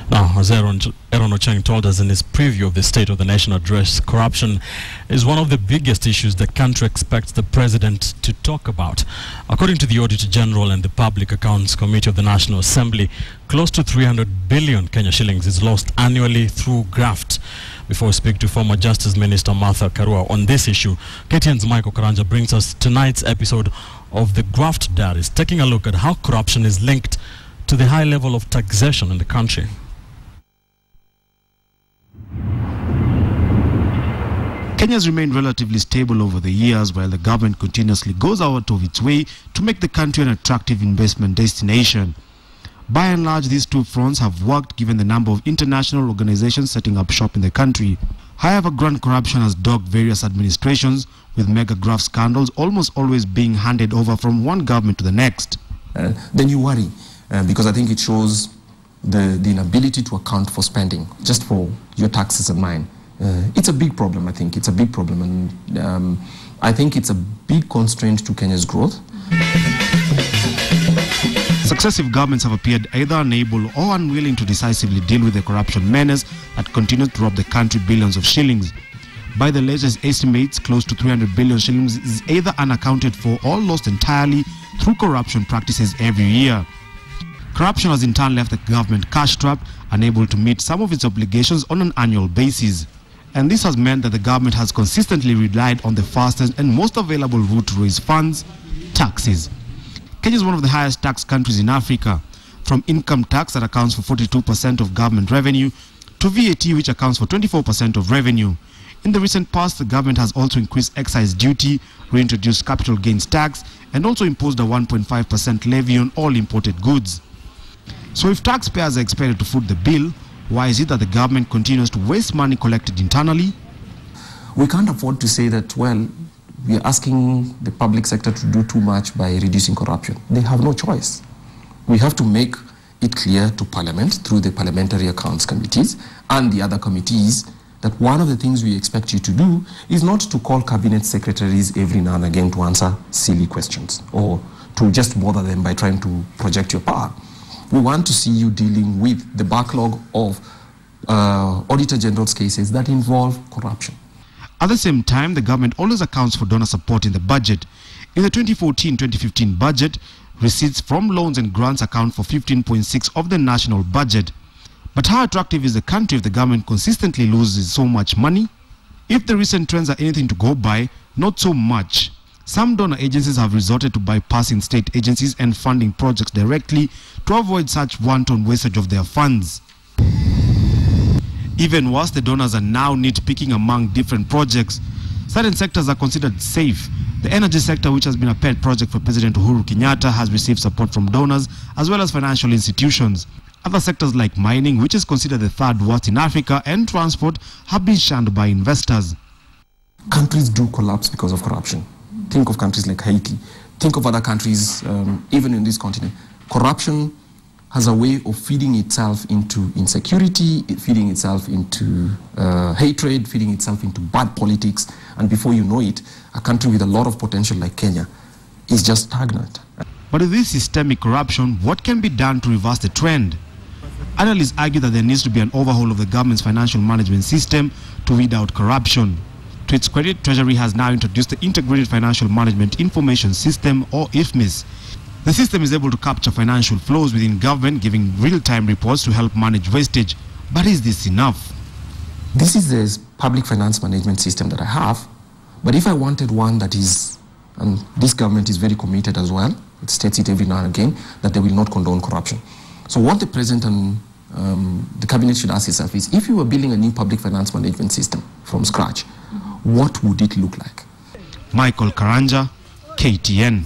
Now, as Aaron Ochieng told us in his preview of the State of the Nation address, corruption is one of the biggest issues the country expects the president to talk about. According to the Auditor General and the Public Accounts Committee of the National Assembly, close to 300 billion Kenya shillings is lost annually through graft. Before we speak to former Justice Minister Martha Karua on this issue, KTN's Michael Karanja brings us tonight's episode of the Graft Diaries, taking a look at how corruption is linked to the high level of taxation in the country. Kenya has remained relatively stable over the years, while the government continuously goes out of its way to make the country an attractive investment destination. By and large, these two fronts have worked given the number of international organizations setting up shop in the country. However, grand corruption has dogged various administrations, with mega graft scandals almost always being handed over from one government to the next. Then you worry, because I think it shows the inability to account for spending, just for your taxes and mine. It's a big problem, I think. It's a big problem, and I think it's a big constraint to Kenya's growth. Successive governments have appeared either unable or unwilling to decisively deal with the corruption menace that continues to rob the country billions of shillings. By the latest estimates, close to 300 billion shillings is either unaccounted for or lost entirely through corruption practices every year. Corruption has in turn left the government cash-strapped, unable to meet some of its obligations on an annual basis. And this has meant that the government has consistently relied on the fastest and most available route to raise funds: taxes. Kenya is one of the highest tax countries in Africa, from income tax that accounts for 42% of government revenue to VAT, which accounts for 24% of revenue. In the recent past, the government has also increased excise duty, reintroduced capital gains tax, and also imposed a 1.5% levy on all imported goods. So if taxpayers are expected to foot the bill, why is it that the government continues to waste money collected internally? We can't afford to say that, well, we are asking the public sector to do too much by reducing corruption. They have no choice. We have to make it clear to Parliament through the Parliamentary Accounts Committees and the other committees that one of the things we expect you to do is not to call cabinet secretaries every now and again to answer silly questions or to just bother them by trying to project your power. We want to see you dealing with the backlog of Auditor General's cases that involve corruption. At the same time, the government always accounts for donor support in the budget. In the 2014-2015 budget, receipts from loans and grants account for 15.6% of the national budget. But how attractive is the country if the government consistently loses so much money? If the recent trends are anything to go by, not so much. Some donor agencies have resorted to bypassing state agencies and funding projects directly to avoid such wanton wastage of their funds. Even worse, the donors are now nitpicking among different projects. Certain sectors are considered safe. The energy sector, which has been a pet project for President Uhuru Kenyatta, has received support from donors as well as financial institutions. Other sectors like mining, which is considered the third worst in Africa, and transport have been shunned by investors. Countries do collapse because of corruption. Think of countries like Haiti. Think of other countries, even in this continent. Corruption has a way of feeding itself into insecurity, feeding itself into hatred, feeding itself into bad politics. And before you know it, a country with a lot of potential like Kenya is just stagnant. But with this systemic corruption, what can be done to reverse the trend? Analysts argue that there needs to be an overhaul of the government's financial management system to weed out corruption. To its credit, Treasury has now introduced the Integrated Financial Management Information System, or IFMIS. The system is able to capture financial flows within government, giving real-time reports to help manage wastage. But is this enough? This is the public finance management system that I have. But if I wanted one that is, and this government is very committed as well, it states it every now and again, that they will not condone corruption. So what the President and the Cabinet should ask itself is, if you were building a new public finance management system from scratch, what would it look like? Michael Karanja, KTN.